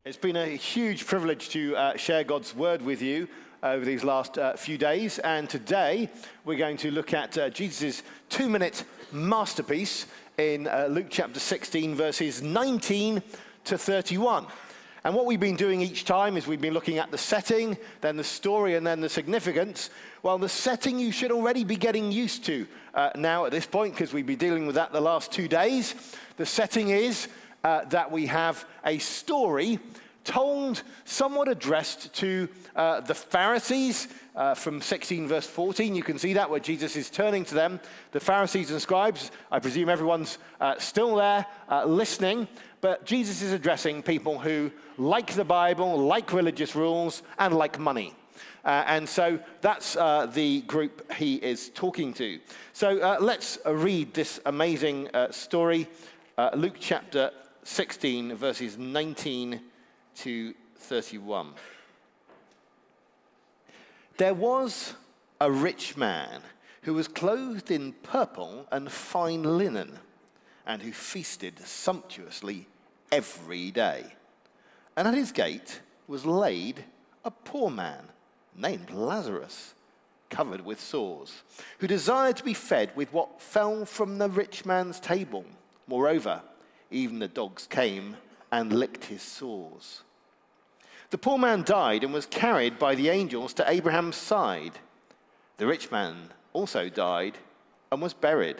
It's been a huge privilege to share God's word with you over these last few days. And today we're going to look at Jesus' 2-minute masterpiece in Luke chapter 16, verses 19 to 31. And what we've been doing each time is we've been looking at the setting, then the story, and then the significance. Well, the setting you should already be getting used to now at this point, because we've been dealing with that the last 2 days. The setting is that we have a story told, somewhat addressed to the Pharisees from 16 verse 14. You can see that where Jesus is turning to them, the Pharisees and scribes. I presume everyone's still there listening, but Jesus is addressing people who like the Bible, like religious rules, and like money. And so that's the group he is talking to. So let's read this amazing story, Luke chapter 16, verses 19 to 31. There was a rich man who was clothed in purple and fine linen, and who feasted sumptuously every day. And at his gate was laid a poor man named Lazarus, covered with sores, who desired to be fed with what fell from the rich man's table. Moreover, even the dogs came and licked his sores. The poor man died and was carried by the angels to Abraham's side. The rich man also died and was buried.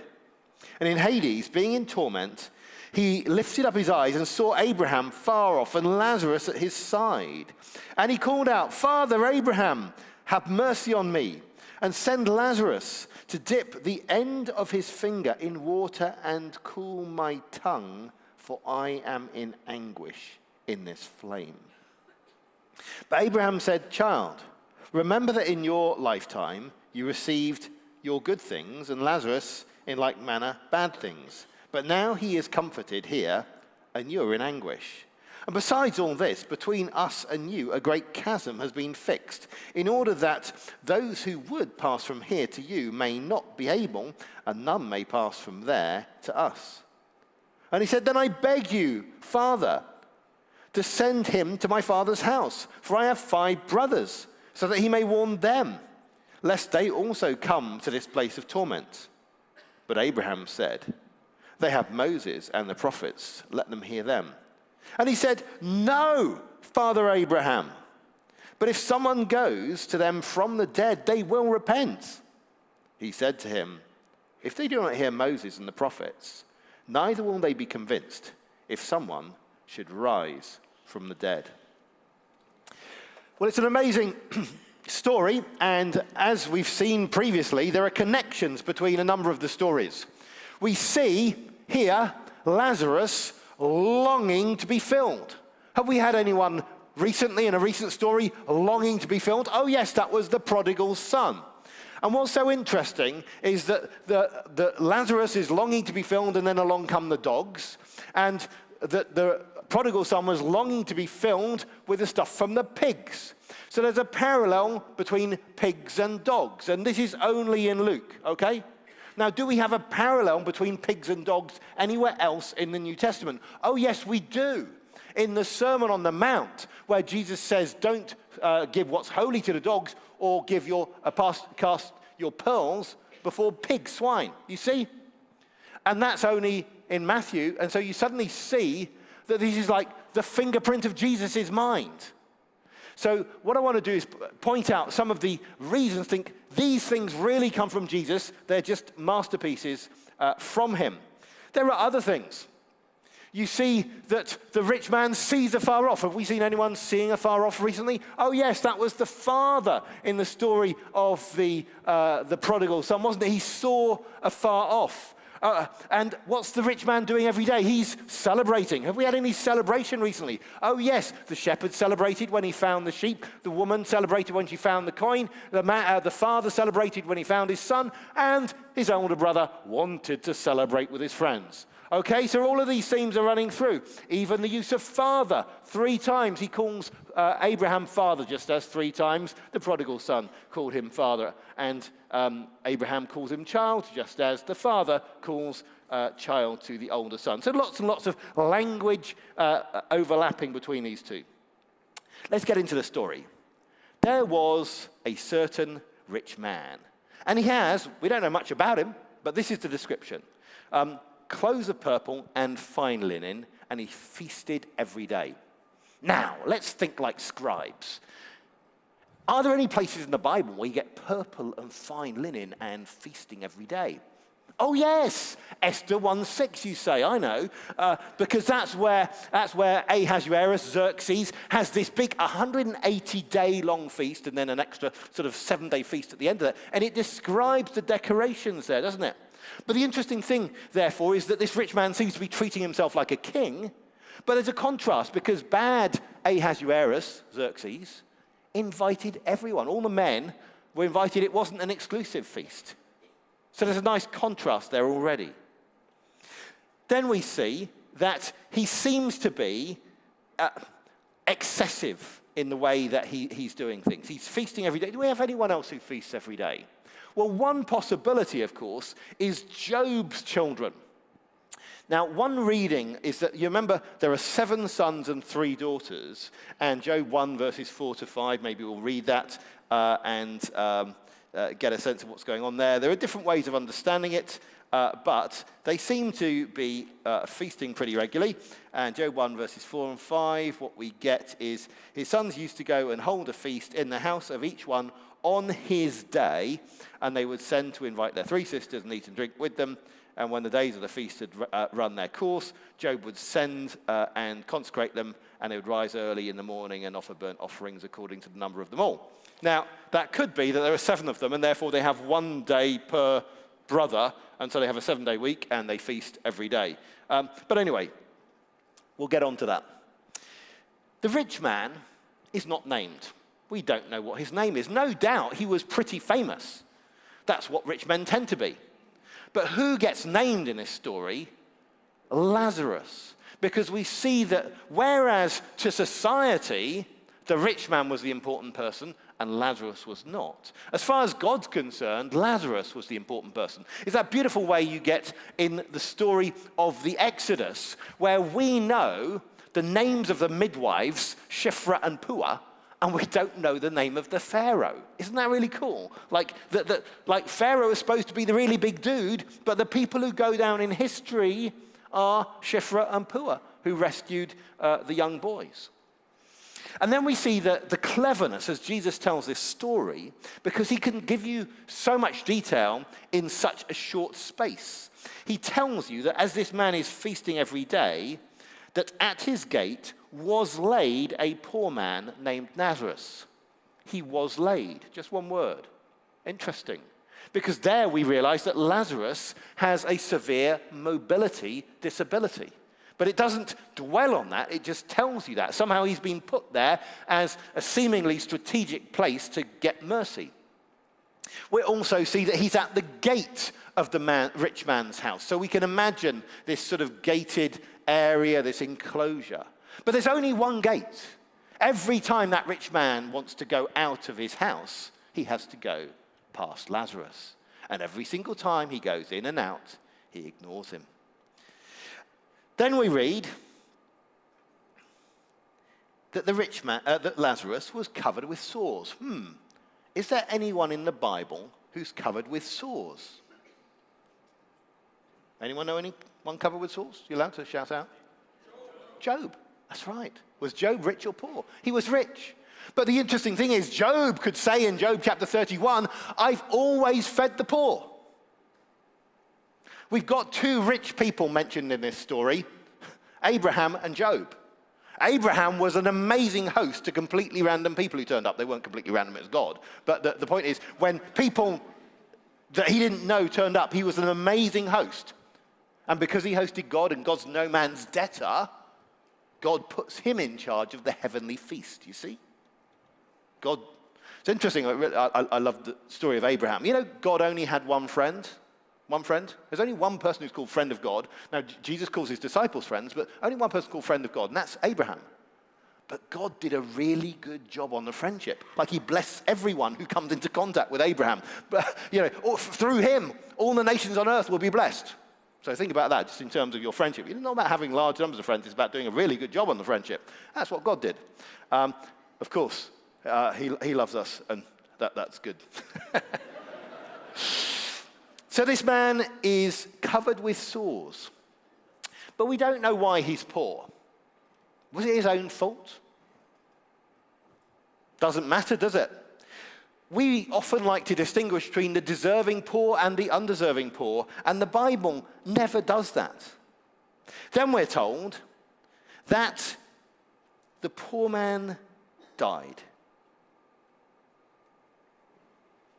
And in Hades, being in torment, he lifted up his eyes and saw Abraham far off and Lazarus at his side. And he called out, "Father Abraham, have mercy on me, and send Lazarus to dip the end of his finger in water and cool my tongue, for I am in anguish in this flame." But Abraham said, "Child, remember that in your lifetime you received your good things, and Lazarus in like manner bad things. But now he is comforted here, and you're in anguish. And besides all this, between us and you a great chasm has been fixed, in order that those who would pass from here to you may not be able, and none may pass from there to us." And he said, "Then I beg you, Father, to send him to my father's house, for I have 5 brothers, so that he may warn them, lest they also come to this place of torment." But Abraham said, "They have Moses and the prophets, let them hear them." And he said, "No, Father Abraham, but if someone goes to them from the dead, they will repent." He said to him, "If they do not hear Moses and the prophets, neither will they be convinced if someone should rise from the dead." Well, it's an amazing story, and as we've seen previously, there are connections between a number of the stories. We see here Lazarus longing to be filled. Have we had anyone recently in a recent story longing to be filled? Oh yes, that was the prodigal son. And what's so interesting is that the Lazarus is longing to be filled, and then along come the dogs, and the prodigal son was longing to be filled with the stuff from the pigs. So there's a parallel between pigs and dogs, and this is only in Luke, okay? Now, do we have a parallel between pigs and dogs anywhere else in the New Testament? Oh yes, we do. In the Sermon on the Mount, where Jesus says, "Don't give what's holy to the dogs, or give cast your pearls before pigs, swine." You see? And that's only in Matthew. And so you suddenly see that this is like the fingerprint of Jesus' mind. So what I want to do is point out some of the reasons. Think these things really come from Jesus. They're just masterpieces from him. There are other things. You see that the rich man sees afar off. Have we seen anyone seeing afar off recently? Oh yes, that was the father in the story of the prodigal son, wasn't it? He saw afar off. And what's the rich man doing every day? He's celebrating. Have we had any celebration recently? Oh yes, the shepherd celebrated when he found the sheep. The woman celebrated when she found the coin. The father celebrated when he found his son. And his older brother wanted to celebrate with his friends. Okay, so all of these themes are running through. Even the use of father. 3 times he calls Abraham father, just as 3 times the prodigal son called him father. And Abraham calls him child, just as the father calls child to the older son. So lots and lots of language overlapping between these two. Let's get into the story. There was a certain rich man. And he has, we don't know much about him, but this is the description. Clothes of purple and fine linen, and he feasted every day. Now, let's think like scribes. Are there any places in the Bible where you get purple and fine linen and feasting every day? Oh yes, Esther 1:6 you say, I know, because that's where Ahasuerus, Xerxes, has this big 180-day long feast and then an extra sort of 7-day feast at the end of that. And it describes the decorations there, doesn't it? But the interesting thing, therefore, is that this rich man seems to be treating himself like a king, but there's a contrast because bad Ahasuerus, Xerxes, invited everyone. All the men were invited. It wasn't an exclusive feast. So there's a nice contrast there already. Then we see that he seems to be excessive in the way that he's doing things. He's feasting every day. Do we have anyone else who feasts every day? Well, one possibility, of course, is Job's children. Now, one reading is that, you remember, there are 7 sons and 3 daughters, and Job 1, verses 4 to 5, maybe we'll read that and get a sense of what's going on there. There are different ways of understanding it, but they seem to be feasting pretty regularly. And Job 1, verses 4 and 5, what we get is his sons used to go and hold a feast in the house of each one on his day, and they would send to invite their 3 sisters and eat and drink with them. And when the days of the feast had run their course, Job would send and consecrate them, and they would rise early in the morning and offer burnt offerings according to the number of them all. Now, that could be that there are 7 of them, and therefore they have 1 day per brother, and so they have a 7-day week, and they feast every day. But anyway, we'll get on to that. The rich man is not named. We don't know what his name is. No doubt he was pretty famous. That's what rich men tend to be. But who gets named in this story? Lazarus. Because we see that whereas to society, the rich man was the important person and Lazarus was not, as far as God's concerned, Lazarus was the important person. It's that beautiful way you get in the story of the Exodus, where we know the names of the midwives, Shiphrah and Puah, and we don't know the name of the Pharaoh. Isn't that really cool? Like Pharaoh is supposed to be the really big dude, but the people who go down in history are Shiphrah and Puah, who rescued the young boys. And then we see the cleverness as Jesus tells this story, because he can give you so much detail in such a short space. He tells you that as this man is feasting every day, that at his gate was laid a poor man named Lazarus. He was laid. Just one word. Interesting. Because there we realize that Lazarus has a severe mobility disability. But it doesn't dwell on that. It just tells you that. Somehow he's been put there as a seemingly strategic place to get mercy. We also see that he's at the gate of the rich man's house. So we can imagine this sort of gated area, this enclosure. But there's only one gate. Every time that rich man wants to go out of his house, he has to go past Lazarus. And every single time he goes in and out, he ignores him. Then we read that that Lazarus was covered with sores. Is there anyone in the Bible who's covered with sores? Anyone know anyone covered with sores? You allowed to shout out? Job. That's right. Was Job rich or poor? He was rich. But the interesting thing is, Job could say in Job chapter 31, I've always fed the poor. We've got 2 rich people mentioned in this story, Abraham and Job. Abraham was an amazing host to completely random people who turned up. They weren't completely random, it was God. But the point is, when people that he didn't know turned up, he was an amazing host. And because he hosted God and God's no man's debtor, God puts him in charge of the heavenly feast, you see? God, it's interesting, I love the story of Abraham. You know, God only had one friend. One friend. There's only one person who's called friend of God. Now, Jesus calls his disciples friends, but only one person called friend of God, and that's Abraham. But God did a really good job on the friendship. Like he blessed everyone who comes into contact with Abraham. But, you know, through him, all the nations on earth will be blessed. So think about that, just in terms of your friendship. It's not about having large numbers of friends. It's about doing a really good job on the friendship. That's what God did. Of course, he loves us, and that's good. So this man is covered with sores, but we don't know why he's poor. Was it his own fault? Doesn't matter, does it? We often like to distinguish between the deserving poor and the undeserving poor, and the Bible never does that. Then we're told that the poor man died.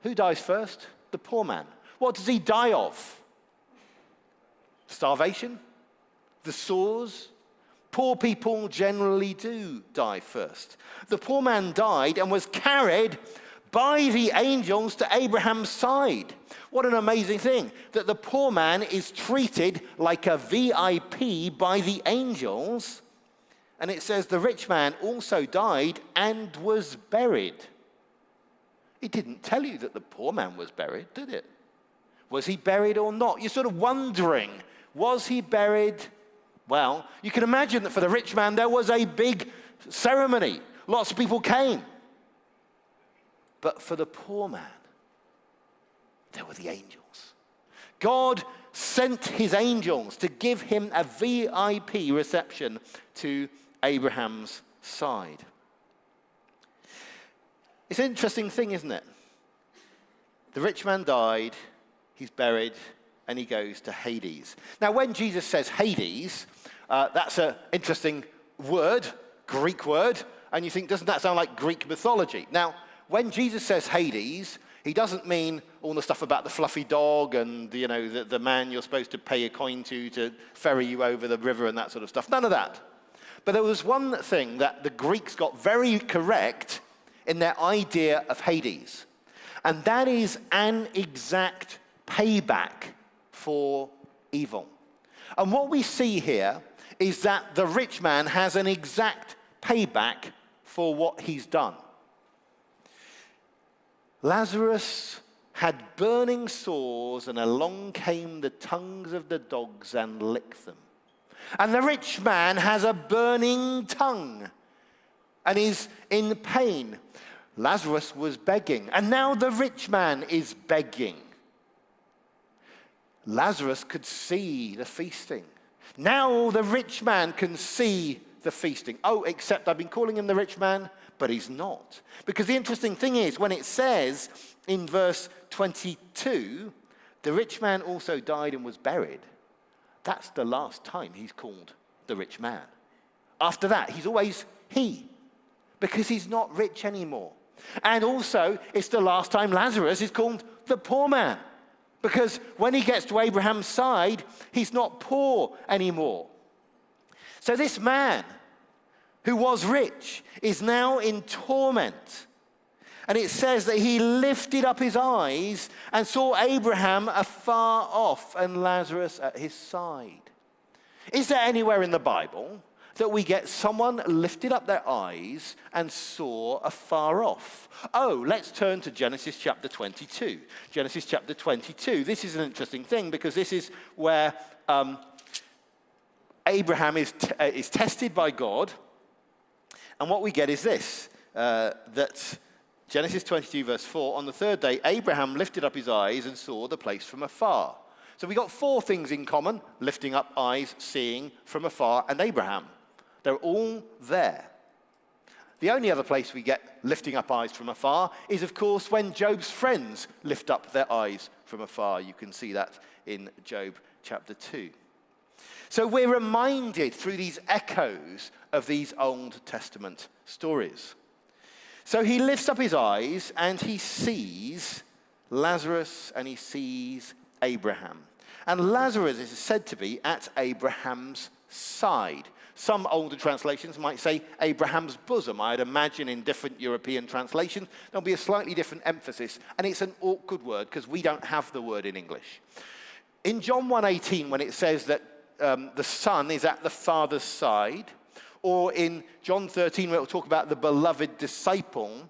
Who dies first? The poor man. What does he die of? Starvation? The sores? Poor people generally do die first. The poor man died and was carried by the angels to Abraham's side. What an amazing thing, that the poor man is treated like a VIP by the angels. And it says the rich man also died and was buried. It didn't tell you that the poor man was buried, did it? Was he buried or not? You're sort of wondering, was he buried? Well, you can imagine that for the rich man, there was a big ceremony. Lots of people came. But for the poor man, there were the angels. God sent his angels to give him a VIP reception to Abraham's side. It's an interesting thing, isn't it? The rich man died, he's buried, and he goes to Hades. Now, when Jesus says Hades, that's an interesting word, Greek word, and you think, doesn't that sound like Greek mythology? Now, when Jesus says Hades, he doesn't mean all the stuff about the fluffy dog and the man you're supposed to pay a coin to ferry you over the river and that sort of stuff. None of that. But there was one thing that the Greeks got very correct in their idea of Hades, and that is an exact payback for evil. And what we see here is that the rich man has an exact payback for what he's done. Lazarus had burning sores, and along came the tongues of the dogs and licked them. And the rich man has a burning tongue and is in pain. Lazarus was begging, and now the rich man is begging. Lazarus could see the feasting. Now the rich man can see the feasting. Oh, except I've been calling him the rich man, but he's not. Because the interesting thing is, when it says in verse 22, the rich man also died and was buried, that's the last time he's called the rich man. After that, he's always he, because he's not rich anymore. And also, it's the last time Lazarus is called the poor man, because when he gets to Abraham's side, he's not poor anymore. So this man who was rich is now in torment. And it says that he lifted up his eyes and saw Abraham afar off and Lazarus at his side. Is there anywhere in the Bible that we get someone lifted up their eyes and saw afar off? Oh, let's turn to Genesis chapter 22. Genesis chapter 22. This is an interesting thing because this is where Abraham is tested by God. And what we get is this, that Genesis 22 verse 4, on the third day, Abraham lifted up his eyes and saw the place from afar. So we got four things in common: lifting up eyes, seeing from afar, and Abraham. They're all there. The only other place we get lifting up eyes from afar is, of course, when Job's friends lift up their eyes from afar. You can see that in Job chapter 2. So we're reminded through these echoes of these Old Testament stories. So he lifts up his eyes and he sees Lazarus and he sees Abraham. And Lazarus is said to be at Abraham's side. Some older translations might say Abraham's bosom. I'd imagine in different European translations there'll be a slightly different emphasis. And it's an awkward word because we don't have the word in English. In John 1:18, when it says that the Son is at the Father's side, or in John 13, where it will talk about the beloved disciple,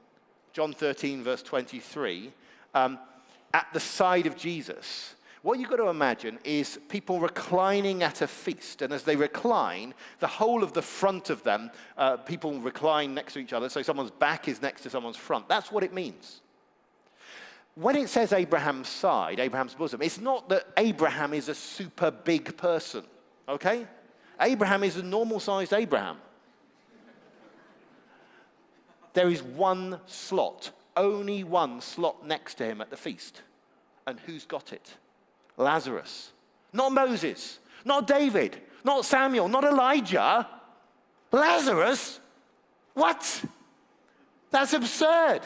John 13, verse 23, at the side of Jesus. What you've got to imagine is people reclining at a feast. And as they recline, the whole of the front of them, people recline next to each other, so someone's back is next to someone's front. That's what it means. When it says Abraham's side, Abraham's bosom, it's not that Abraham is a super big person, okay? Abraham is a normal-sized Abraham. There is one slot, only one slot next to him at the feast. And who's got it? Lazarus. Not Moses, not David, not Samuel, not Elijah. Lazarus? What? That's absurd.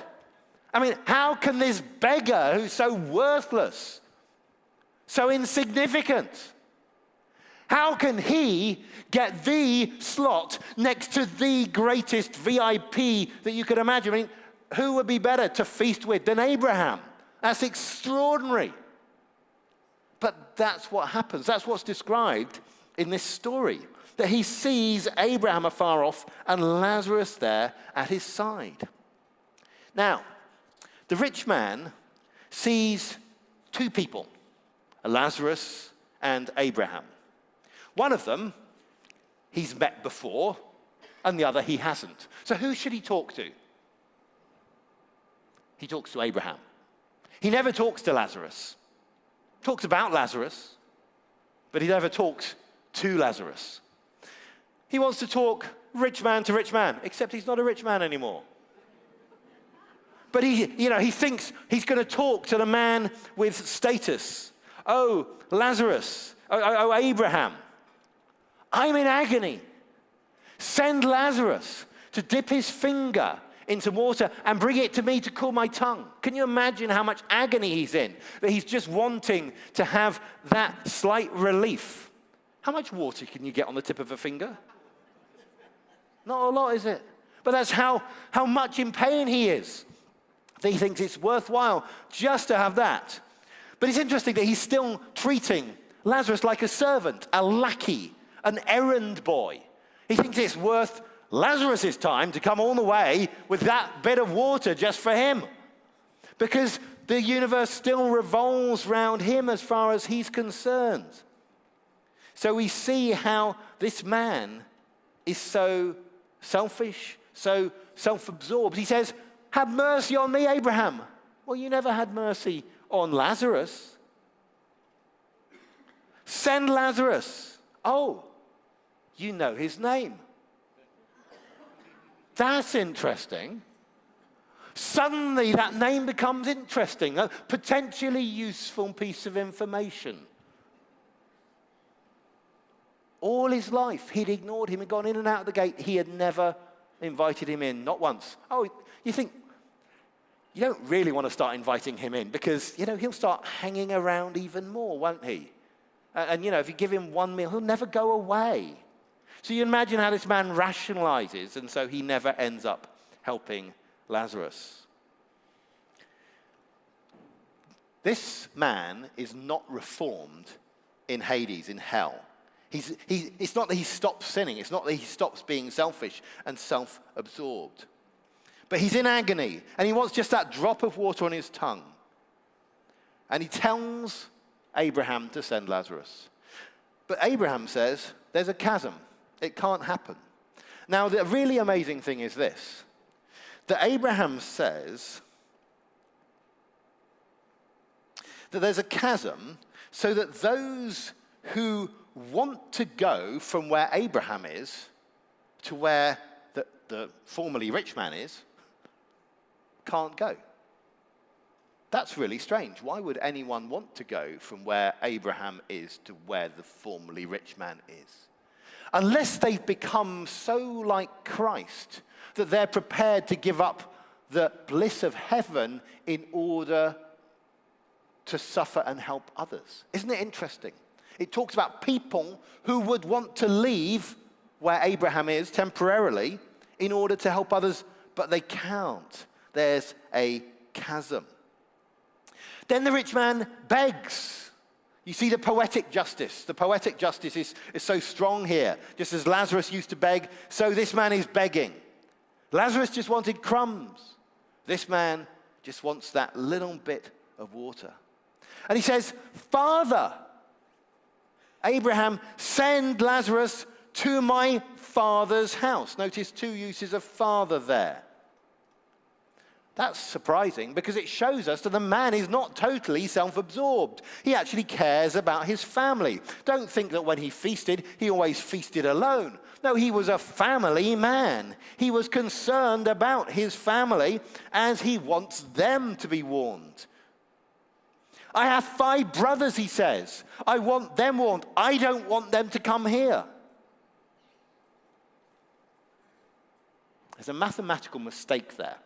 I mean, how can this beggar who's so worthless, so insignificant, how can he get the slot next to the greatest VIP that you could imagine? I mean, who would be better to feast with than Abraham? That's extraordinary. But that's what happens. That's what's described in this story. That he sees Abraham afar off and Lazarus there at his side. Now, the rich man sees two people, Lazarus and Abraham. One of them he's met before, and the other he hasn't. So who should he talk to? He talks to Abraham. He never talks to Lazarus. Talks about Lazarus, but he never talks to Lazarus. He wants to talk rich man to rich man, except he's not a rich man anymore. But he thinks he's going to talk to the man with status. Oh, Lazarus. Oh, Abraham. I'm in agony. Send Lazarus to dip his finger into water and bring it to me to cool my tongue. Can you imagine how much agony he's in? That he's just wanting to have that slight relief. How much water can you get on the tip of a finger? Not a lot, is it? But that's how much in pain he is. He thinks it's worthwhile just to have that. But it's interesting that he's still treating Lazarus like a servant, a lackey, an errand boy. He thinks it's worth Lazarus' time to come all the way with that bit of water just for him. Because the universe still revolves around him as far as he's concerned. So we see how this man is so selfish, so self-absorbed. He says, have mercy on me, Abraham. Well, you never had mercy on Lazarus. Send Lazarus. Oh, you know his name. That's interesting. Suddenly that name becomes interesting, a potentially useful piece of information. All his life, he'd ignored him and gone in and out of the gate. He had never invited him in, not once. Oh, you think, you don't really want to start inviting him in because, he'll start hanging around even more, won't he? And if you give him one meal, he'll never go away. So you imagine how this man rationalizes, and so he never ends up helping Lazarus. This man is not reformed in Hades, in hell. It's not that he stops sinning. It's not that he stops being selfish and self-absorbed. But he's in agony, and he wants just that drop of water on his tongue. And he tells Abraham to send Lazarus. But Abraham says, there's a chasm. It can't happen. Now, the really amazing thing is this, that Abraham says that there's a chasm so that those who want to go from where Abraham is to where the formerly rich man is can't go. That's really strange. Why would anyone want to go from where Abraham is to where the formerly rich man is? Unless they've become so like Christ that they're prepared to give up the bliss of heaven in order to suffer and help others. Isn't it interesting? It talks about people who would want to leave where Abraham is temporarily in order to help others, but they can't. There's a chasm. Then the rich man begs. You see the poetic justice. The poetic justice is so strong here. Just as Lazarus used to beg, so this man is begging. Lazarus just wanted crumbs. This man just wants that little bit of water. And he says, Father, Abraham, send Lazarus to my father's house. Notice 2 uses of father there. That's surprising because it shows us that the man is not totally self-absorbed. He actually cares about his family. Don't think that when he feasted, he always feasted alone. No, he was a family man. He was concerned about his family as he wants them to be warned. I have 5 brothers, he says. I want them warned. I don't want them to come here. There's a mathematical mistake there.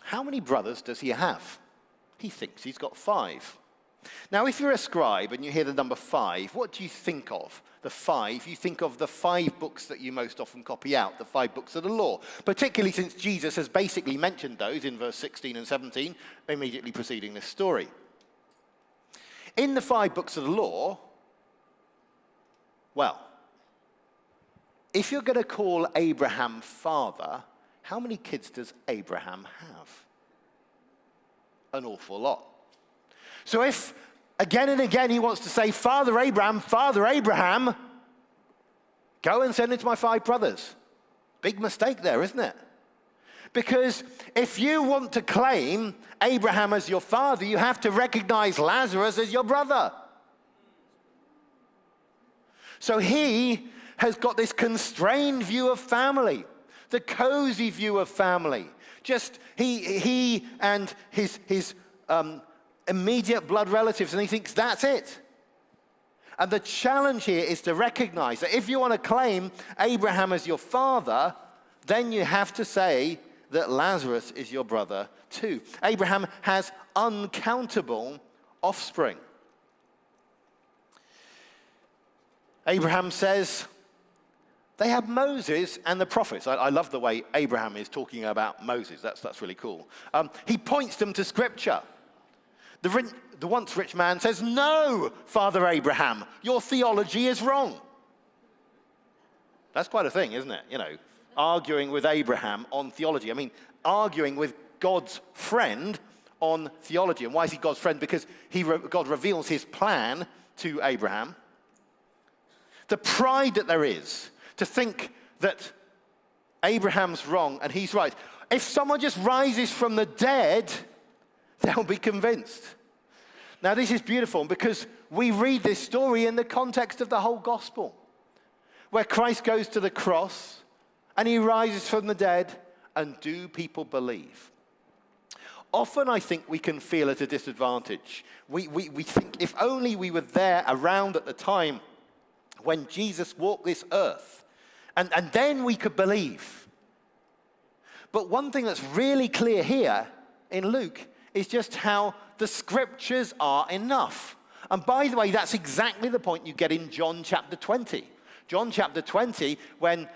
How many brothers does he have? He thinks he's got 5. Now, if you're a scribe and you hear the number 5, what do you think of? The 5, you think of the 5 books that you most often copy out, the 5 books of the law, particularly since Jesus has basically mentioned those in verse 16 and 17, immediately preceding this story. In the 5 books of the law, well, if you're going to call Abraham father, how many kids does Abraham have? An awful lot. So if again and again he wants to say, Father Abraham, go and send it to my 5 brothers. Big mistake there, isn't it? Because if you want to claim Abraham as your father, you have to recognize Lazarus as your brother. So he has got this constrained view of family, the cozy view of family. Just he and his immediate blood relatives, and he thinks that's it. And the challenge here is to recognize that if you want to claim Abraham as your father, then you have to say that Lazarus is your brother too. Abraham has uncountable offspring. Abraham says, they have Moses and the prophets. I love the way Abraham is talking about Moses. That's really cool. He points them to Scripture. The once rich man says, no, Father Abraham, your theology is wrong. That's quite a thing, isn't it? You know, arguing with Abraham on theology. I mean, arguing with God's friend on theology. And why is he God's friend? Because God reveals his plan to Abraham. The pride that there is to think that Abraham's wrong and he's right. If someone just rises from the dead, they'll be convinced. Now, this is beautiful because we read this story in the context of the whole gospel, where Christ goes to the cross and he rises from the dead, and do people believe? Often I think we can feel at a disadvantage. We think if only we were there around at the time when Jesus walked this earth, and then we could believe. But one thing that's really clear here in Luke is just how the Scriptures are enough. And by the way, that's exactly the point you get in John chapter 20. John chapter 20, when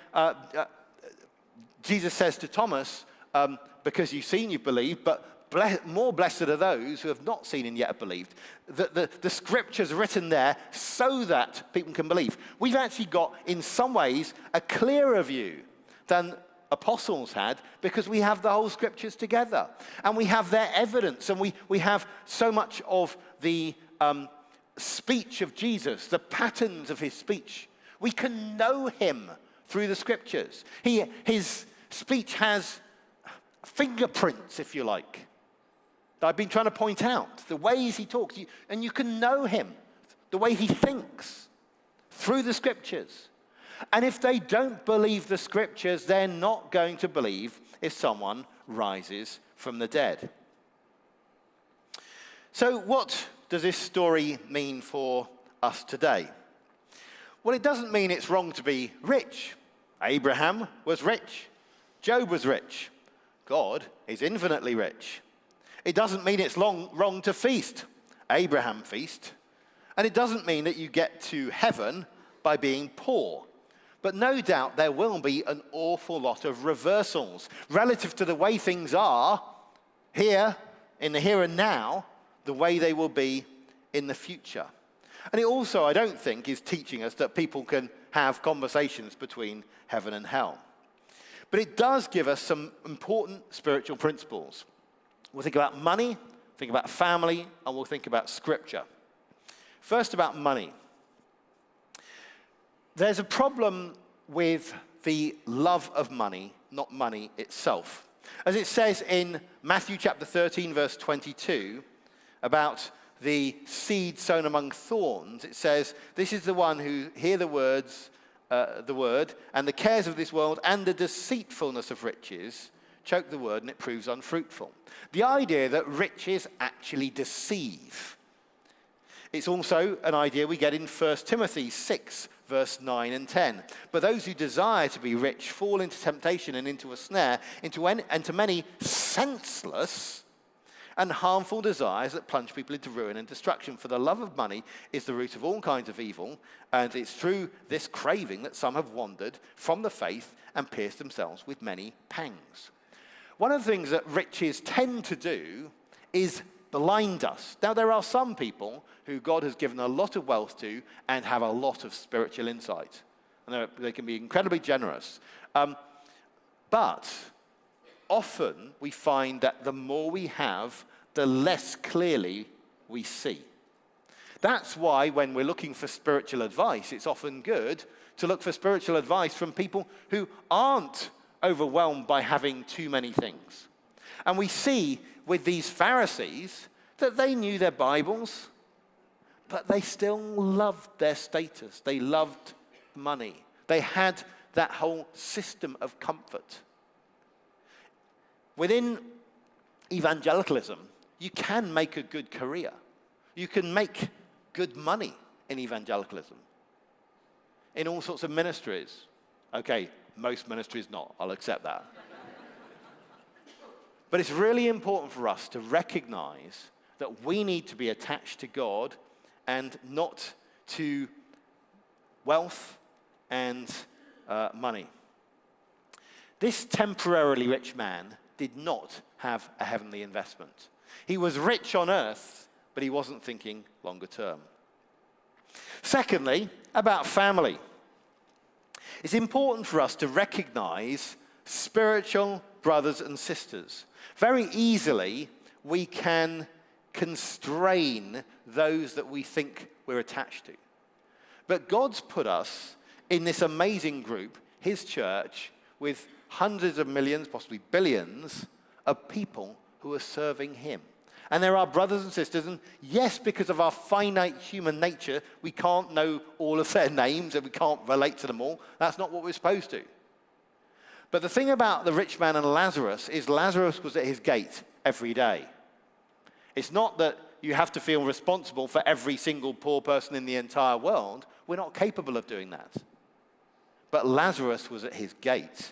Jesus says to Thomas, because you've seen, you've believed, but more blessed are those who have not seen and yet have believed. The Scriptures are written there so that people can believe. We've actually got, in some ways, a clearer view than apostles had, because we have the whole Scriptures together. And we have their evidence, and we have so much of the speech of Jesus, the patterns of his speech. We can know him through the Scriptures. His speech has fingerprints, if you like. I've been trying to point out the ways he talks, and you can know him, the way he thinks, through the Scriptures. And if they don't believe the Scriptures, they're not going to believe if someone rises from the dead. So what does this story mean for us today? Well, it doesn't mean it's wrong to be rich. Abraham was rich. Job was rich. God is infinitely rich. It doesn't mean it's wrong to feast. Abraham feast. And it doesn't mean that you get to heaven by being poor. But no doubt there will be an awful lot of reversals relative to the way things are here, in the here and now, the way they will be in the future. And it also, I don't think, is teaching us that people can have conversations between heaven and hell. But it does give us some important spiritual principles. We'll think about money, think about family, and we'll think about Scripture. First, about money. There's a problem with the love of money, not money itself. As it says in Matthew chapter 13, verse 22, about the seed sown among thorns, it says, "This is the one who hear the word, and the cares of this world and the deceitfulness of riches choke the word, and it proves unfruitful." The idea that riches actually deceive. It's also an idea we get in 1 Timothy 6, verse 9 and 10. "But those who desire to be rich fall into temptation and into a snare, and to many senseless and harmful desires that plunge people into ruin and destruction. For the love of money is the root of all kinds of evil, and it's through this craving that some have wandered from the faith and pierced themselves with many pangs." One of the things that riches tend to do is blind us. Now, there are some people who God has given a lot of wealth to and have a lot of spiritual insight. And they can be incredibly generous. But often we find that the more we have, the less clearly we see. That's why when we're looking for spiritual advice, it's often good to look for spiritual advice from people who aren't overwhelmed by having too many things. And we see with these Pharisees that they knew their Bibles, but they still loved their status. They loved money. They had that whole system of comfort. Within evangelicalism, you can make a good career. You can make good money in evangelicalism, in all sorts of ministries. Okay, most ministries not, I'll accept that. But it's really important for us to recognize that we need to be attached to God and not to wealth and money. This temporarily rich man did not have a heavenly investment. He was rich on earth, but he wasn't thinking longer term. Secondly, about family. It's important for us to recognize spiritual brothers and sisters. Very easily, we can constrain those that we think we're attached to. But God's put us in this amazing group, his church, with hundreds of millions, possibly billions, of people who are serving him. And there are brothers and sisters, and yes, because of our finite human nature, we can't know all of their names and we can't relate to them all. That's not what we're supposed to. But the thing about the rich man and Lazarus is Lazarus was at his gate every day. It's not that you have to feel responsible for every single poor person in the entire world. We're not capable of doing that. But Lazarus was at his gate,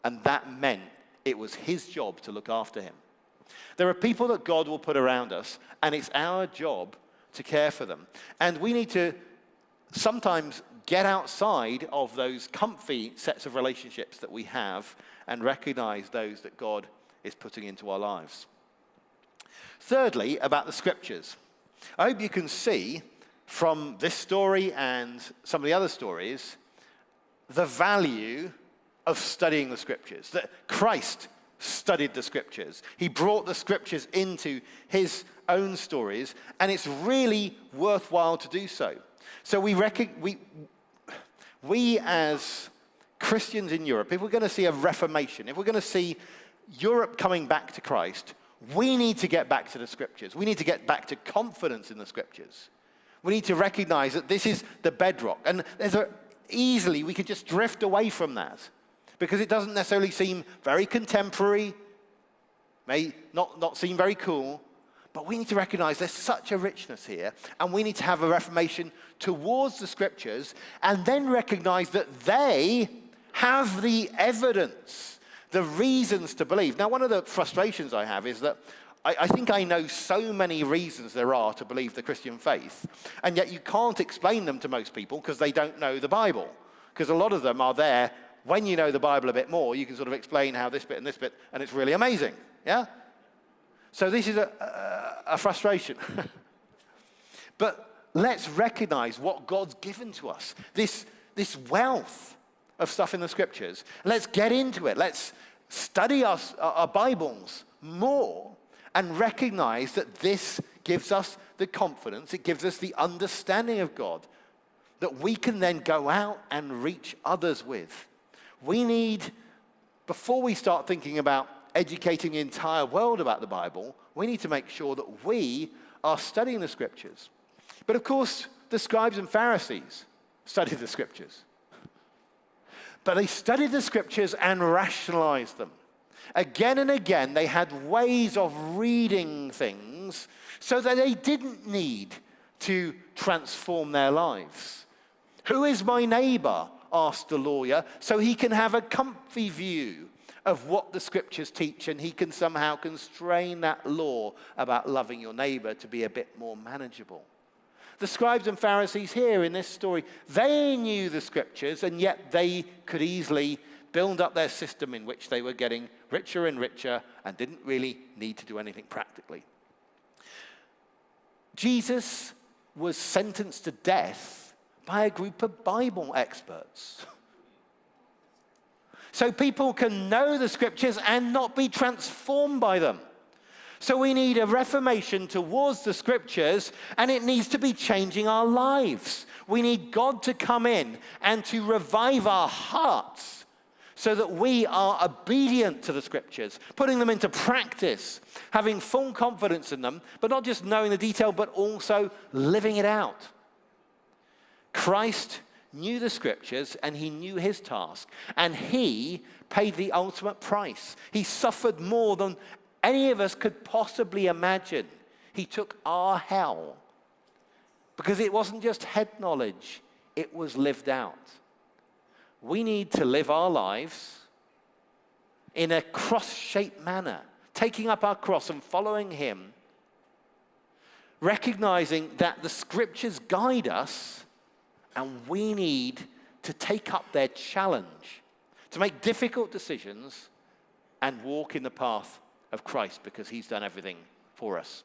and that meant it was his job to look after him. There are people that God will put around us, and it's our job to care for them. And we need to sometimes get outside of those comfy sets of relationships that we have and recognize those that God is putting into our lives. Thirdly, about the scriptures. I hope you can see from this story and some of the other stories the value of studying the scriptures, that Christ studied the scriptures. He brought the scriptures into his own stories, and it's really worthwhile to do so. So we as Christians in Europe, if we're going to see a reformation, if we're going to see Europe coming back to Christ, we need to get back to the scriptures. We need to get back to confidence in the scriptures. We need to recognize that this is the bedrock. And easily we could just drift away from that because it doesn't necessarily seem very contemporary, may not seem very cool, but we need to recognize there's such a richness here, and we need to have a reformation towards the scriptures and then recognize that they have the evidence, the reasons to believe. Now, one of the frustrations I have is that I think I know so many reasons there are to believe the Christian faith, and yet you can't explain them to most people because they don't know the Bible. Because a lot of them are there, when you know the Bible a bit more, you can sort of explain how this bit and this bit, and it's really amazing, yeah? So this is a frustration. But let's recognize what God's given to us, this wealth of stuff in the scriptures. Let's get into it. Let's study our Bibles more and recognize that this gives us the confidence, it gives us the understanding of God that we can then go out and reach others with. We need, before we start thinking about educating the entire world about the Bible, we need to make sure that we are studying the scriptures. But of course, the scribes and Pharisees studied the scriptures. But they studied the scriptures and rationalized them. Again and again, they had ways of reading things so that they didn't need to transform their lives. Who is my neighbor? Asked the lawyer, so he can have a comfy view of what the scriptures teach, and he can somehow constrain that law about loving your neighbor to be a bit more manageable. The scribes and Pharisees here in this story, they knew the scriptures, and yet they could easily build up their system in which they were getting richer and richer and didn't really need to do anything practically. Jesus was sentenced to death by a group of Bible experts. So people can know the scriptures and not be transformed by them. So we need a reformation towards the scriptures, and it needs to be changing our lives. We need God to come in and to revive our hearts so that we are obedient to the scriptures, putting them into practice, having full confidence in them, but not just knowing the detail, but also living it out. Christ knew the scriptures and he knew his task, and he paid the ultimate price. He suffered more than any of us could possibly imagine. He took our hell because it wasn't just head knowledge, it was lived out. We need to live our lives in a cross-shaped manner, taking up our cross and following him, recognizing that the scriptures guide us, and we need to take up their challenge, to make difficult decisions and walk in the path of Christ because he's done everything for us.